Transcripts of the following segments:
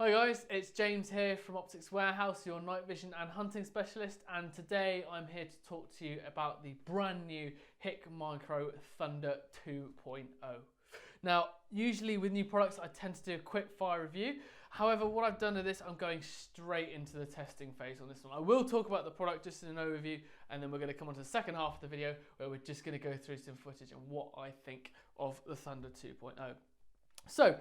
Hi guys, it's James here from Optics Warehouse, your night vision and hunting specialist, and today I'm here to talk to you about the brand new HIKMICRO Thunder 2.0. Now, usually with new products I tend to do a quick fire review. However, what I've done with this, I'm going straight into the testing phase on this one. I will talk about the product just in an overview, and then we're going to come on to the second half of the video where we're just going to go through some footage and what I think of the Thunder 2.0. So,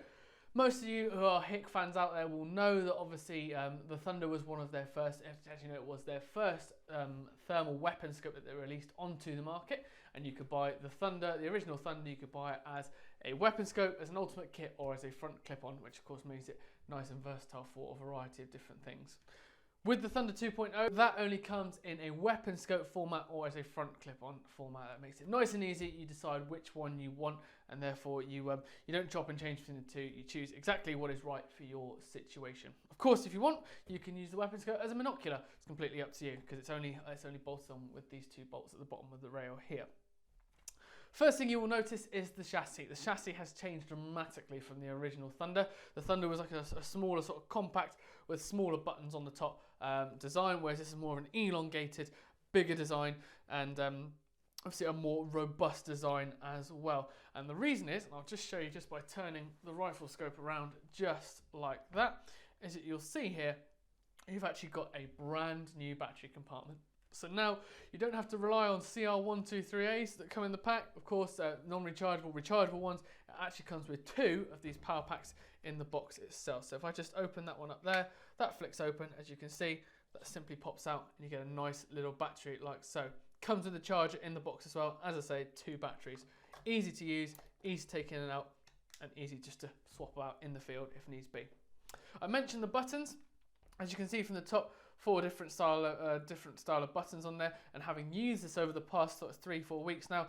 most of you who are HIK fans out there will know that obviously the Thunder was one of their first, actually no, it was their first thermal weapon scope that they released onto the market, and you could buy the Thunder, the original Thunder, you could buy it as a weapon scope, as an ultimate kit, or as a front clip-on, which of course makes it nice and versatile for a variety of different things. With the Thunder 2.0, that only comes in a weapon scope format or as a front clip-on format. That makes it nice and easy. You decide which one you want, and therefore you don't chop and change between the two. You choose exactly what is right for your situation. Of course, if you want, you can use the weapon scope as a binocular. It's completely up to you because it's only bolted on with these two bolts at the bottom of the rail here. First thing you will notice is the chassis. The chassis has changed dramatically from the original Thunder. The Thunder was like a smaller sort of compact with smaller buttons on the top design, whereas this is more of an elongated, bigger design and obviously a more robust design as well. And the reason is, and I'll just show you just by turning the rifle scope around just like that, is that you'll see here you've actually got a brand new battery compartment. So now you don't have to rely on CR123As that come in the pack. Of course, non-rechargeable, rechargeable ones. It actually comes with two of these power packs in the box itself. So if I just open that one up there, that flicks open. As you can see, that simply pops out and you get a nice little battery like so. Comes with a charger in the box as well. As I say, two batteries. Easy to use, easy to take in and out, and easy just to swap out in the field if needs be. I mentioned the buttons. As you can see from the top, four different style of buttons on there, and having used this over the past sort of 3-4 weeks now,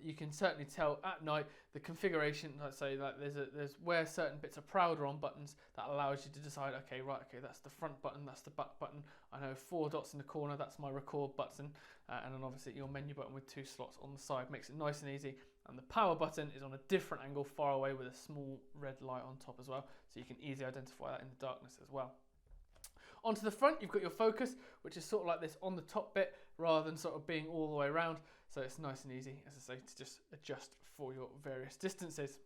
you can certainly tell at night the configuration. Let's say that there's where certain bits are prouder on buttons that allows you to decide, okay, that's the front button, that's the back button. I know 4 dots in the corner, that's my record button, and then obviously your menu button with 2 slots on the side makes it nice and easy. And the power button is on a different angle, far away, with a small red light on top as well, so you can easily identify that in the darkness as well. Onto the front, you've got your focus, which is sort of like this on the top bit rather than sort of being all the way around. So it's nice and easy, as I say, to just adjust for your various distances.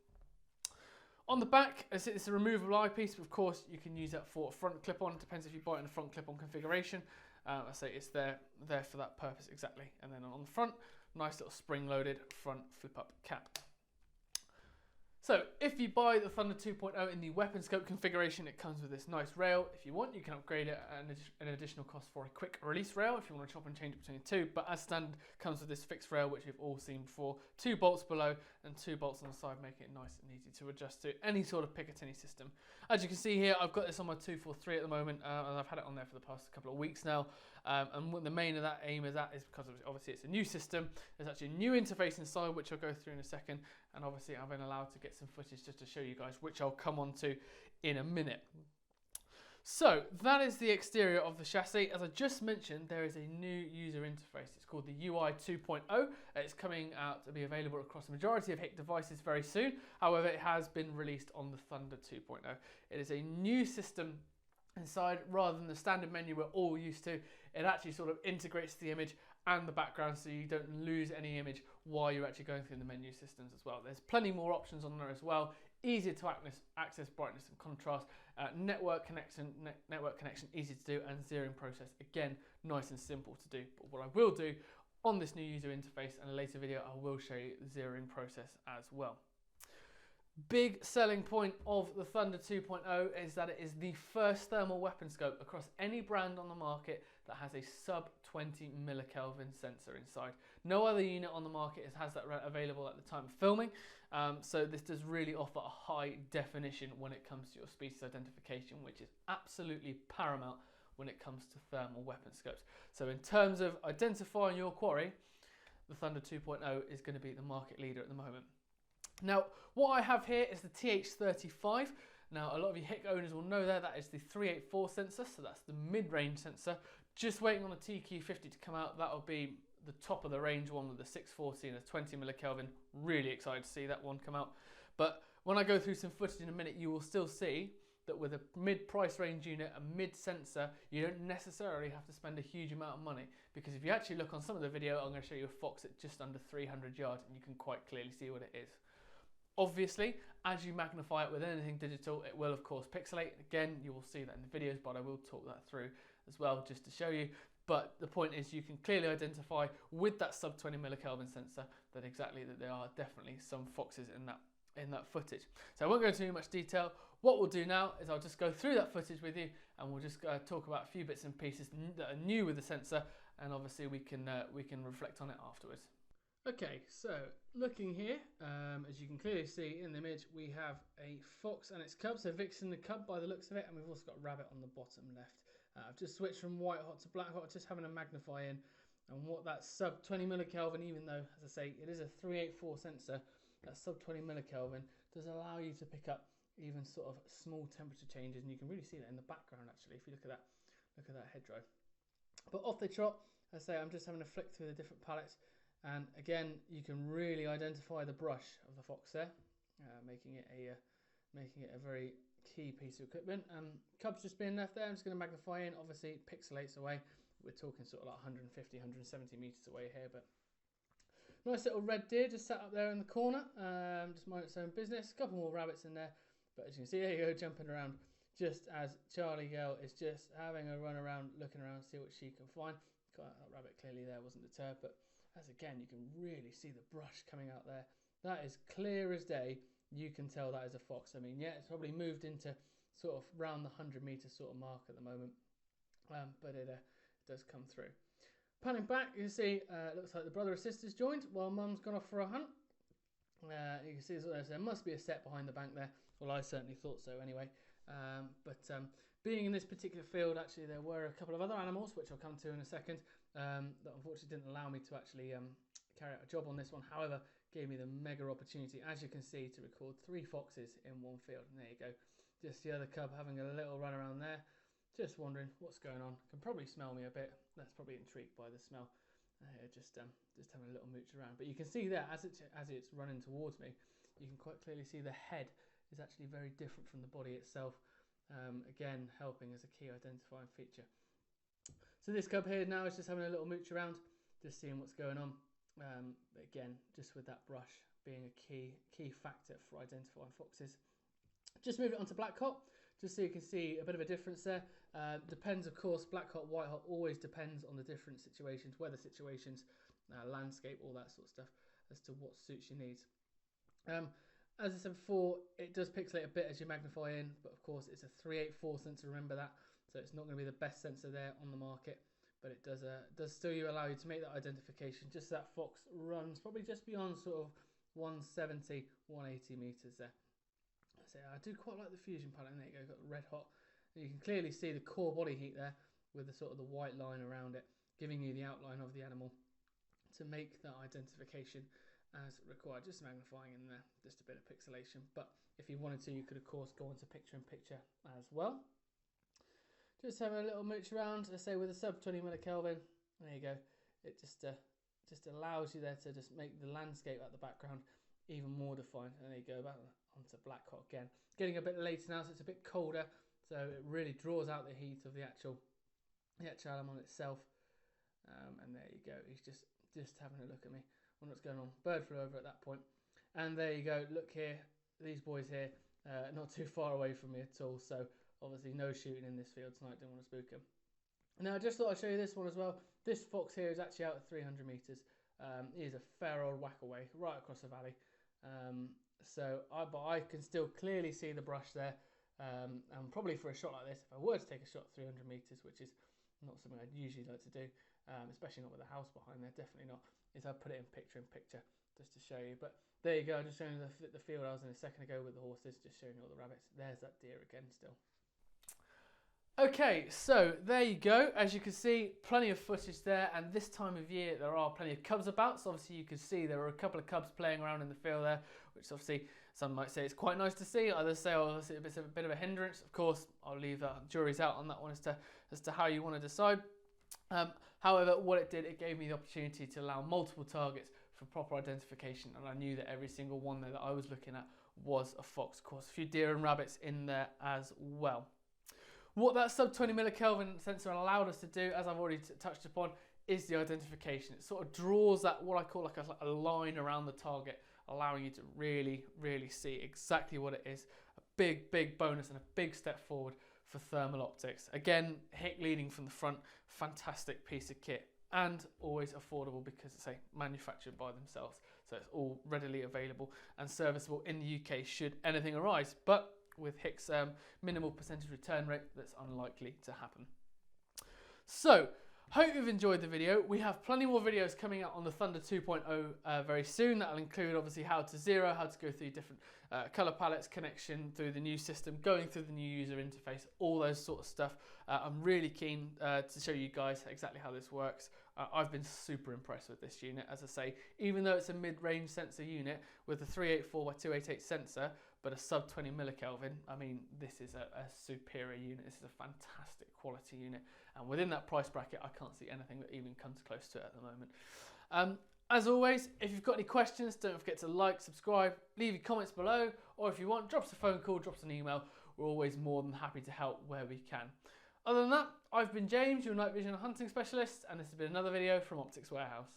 On the back, it's a removable eyepiece, but of course you can use that for a front clip-on. It depends if you buy it in a front clip-on configuration. I say it's there for that purpose exactly. And then on the front, nice little spring-loaded front flip-up cap. So if you buy the Thunder 2.0 in the weapon scope configuration, it comes with this nice rail. If you want, you can upgrade it at an additional cost for a quick release rail if you want to chop and change it between the two. But as standard, comes with this fixed rail, which we've all seen before. 2 bolts below and 2 bolts on the side, making it nice and easy to adjust to any sort of Picatinny system. As you can see here, I've got this on my 243 at the moment, and I've had it on there for the past couple of weeks now. And what the main of that aim is because obviously it's a new system. There's actually a new interface inside, which I'll go through in a second. And obviously I've been allowed to get some footage just to show you guys, which I'll come on to in a minute. So that is the exterior of the chassis. As I just mentioned, there is a new user interface. It's called the UI 2.0. It's coming out to be available across the majority of HIK devices very soon. However, it has been released on the Thunder 2.0. It is a new system inside rather than the standard menu we're all used to. It actually sort of integrates the image and the background, so you don't lose any image while you're actually going through the menu systems as well. There's plenty more options on there as well. Easier to access brightness and contrast, network connection easy to do, and zeroing process, again, nice and simple to do. But what I will do on this new user interface in a later video, I will show you the zeroing process as well. Big selling point of the Thunder 2.0 is that it is the first thermal weapon scope across any brand on the market that has a sub 20 millikelvin sensor inside. No other unit on the market has that available at the time of filming, so this does really offer a high definition when it comes to your species identification, which is absolutely paramount when it comes to thermal weapon scopes. So in terms of identifying your quarry, the Thunder 2.0 is going to be the market leader at the moment. Now, what I have here is the TH35. Now, a lot of you HIK owners will know that is the 384 sensor, so that's the mid-range sensor. Just waiting on a TQ50 to come out. That'll be the top of the range one with the 640 and a 20 millikelvin. Really excited to see that one come out. But when I go through some footage in a minute, you will still see that with a mid-price range unit, a mid-sensor, you don't necessarily have to spend a huge amount of money, because if you actually look on some of the video, I'm going to show you a fox at just under 300 yards and you can quite clearly see what it is. Obviously, as you magnify it with anything digital, it will of course pixelate. Again, you will see that in the videos, but I will talk that through as well just to show you. But the point is, you can clearly identify with that sub 20 millikelvin sensor that there are definitely some foxes in that footage. So I won't go into too much detail. What we'll do now is I'll just go through that footage with you, and we'll just talk about a few bits and pieces that are new with the sensor, and obviously we can reflect on it afterwards. Okay, so looking here, as you can clearly see in the image, we have a fox and its cub, so vixen the cub by the looks of it, and we've also got a rabbit on the bottom left. I've just switched from white hot to black hot, just having a magnify in, and what that sub 20 millikelvin, even though, as I say, it is a 384 sensor, that sub 20 millikelvin does allow you to pick up even sort of small temperature changes, and you can really see that in the background actually, if you look at that head drive. But off they trot. As I say, I'm just having a flick through the different palettes, and again, you can really identify the brush of the fox there, making it a very key piece of equipment. Cub's just being left there. I'm just going to magnify in. Obviously, it pixelates away. We're talking sort of like 150, 170 meters away here, but nice little red deer just sat up there in the corner, just minding its own business. A couple more rabbits in there, but as you can see, there you go, jumping around, just as Charlie Girl is just having a run around, looking around, see what she can find. That rabbit clearly there wasn't deterred, but as again, you can really see the brush coming out there. That is clear as day. You can tell that is a fox. I mean, yeah, it's probably moved into sort of around the 100 meter sort of mark at the moment, but it does come through. Panning back, you can see it looks like the brother or sister's joined while mum's gone off for a hunt. You can see there must be a set behind the bank there. Well, I certainly thought so anyway. But being in this particular field, actually, there were a couple of other animals, which I'll come to in a second, that unfortunately didn't allow me to actually carry out a job on this one. However, gave me the mega opportunity, as you can see, to record 3 foxes in one field. And there you go. Just the other cub having a little run around there, just wondering what's going on. Can probably smell me a bit. That's probably intrigued by the smell. Just having a little mooch around. But you can see there, as it's running towards me, you can quite clearly see the head is actually very different from the body itself. Again, helping as a key identifying feature. So this cub here now is just having a little mooch around, just seeing what's going on. Again, just with that brush being a key factor for identifying foxes. Just move it onto black hot, just so you can see a bit of a difference there. Depends, of course, black hot, white hot always depends on the different situations, weather situations, landscape, all that sort of stuff, as to what suits your needs. As I said before, it does pixelate a bit as you magnify in, but of course it's a 384 sensor, remember that, so it's not going to be the best sensor there on the market, but it does still allow you to make that identification. Just that fox runs probably just beyond sort of 170, 180 meters there. I do quite like the fusion pattern. There you go, got the red hot, and you can clearly see the core body heat there with the sort of the white line around it, giving you the outline of the animal to make that identification as required. Just magnifying in there, just a bit of pixelation, but if you wanted to, you could of course go into picture in picture as well. Just having a little mooch around, I say, with a sub 20 millikelvin. There you go. It just allows you there to just make the landscape at the background even more defined. And there you go, back onto black hot again. Getting a bit later now, so it's a bit colder, so it really draws out the heat of the actual animal itself. And there you go. He's just having a look at me. Wonder what's going on. Bird flew over at that point. And there you go. Look here, these boys here, not too far away from me at all. So obviously no shooting in this field tonight. Didn't want to spook him. Now I just thought I'd show you this one as well. This fox here is actually out at 300 meters. He is a fair old whack away, right across the valley. But I can still clearly see the brush there. And probably for a shot like this, if I were to take a shot at 300 meters, which is not something I'd usually like to do, especially not with a house behind there, definitely not, is I'd put it in picture just to show you. But there you go, I'm just showing you the field I was in a second ago with the horses, just showing you all the rabbits. There's that deer again still. Okay, so there you go. As you can see, plenty of footage there, and this time of year there are plenty of cubs about, so obviously you can see there are a couple of cubs playing around in the field there, which obviously some might say it's quite nice to see, others say, oh, it's a bit of a hindrance. Of course, I'll leave that jury's out on that one as to how you want to decide. However, what it did, it gave me the opportunity to allow multiple targets for proper identification, and I knew that every single one there that I was looking at was a fox. Of course, a few deer and rabbits in there as well. What that sub 20 millikelvin sensor allowed us to do, as I've already touched upon, is the identification. It sort of draws that, what I call like a line around the target, allowing you to really, really see exactly what it is. A big, big bonus and a big step forward for thermal optics. Again, HIK leading from the front, fantastic piece of kit, and always affordable because it's manufactured by themselves. So it's all readily available and serviceable in the UK should anything arise. But with HIK's minimal percentage return rate, that's unlikely to happen. So, hope you've enjoyed the video. We have plenty more videos coming out on the Thunder 2.0 very soon. That'll include obviously how to zero, how to go through different color palettes, connection through the new system, going through the new user interface, all those sort of stuff. I'm really keen to show you guys exactly how this works. I've been super impressed with this unit. As I say, even though it's a mid-range sensor unit with a 384x288 sensor, but a sub 20 millikelvin, I mean, this is a superior unit. This is a fantastic quality unit. And within that price bracket, I can't see anything that even comes close to it at the moment. As always, if you've got any questions, don't forget to like, subscribe, leave your comments below, or if you want, drop us a phone call, drop us an email. We're always more than happy to help where we can. Other than that, I've been James, your night vision and hunting specialist, and this has been another video from Optics Warehouse.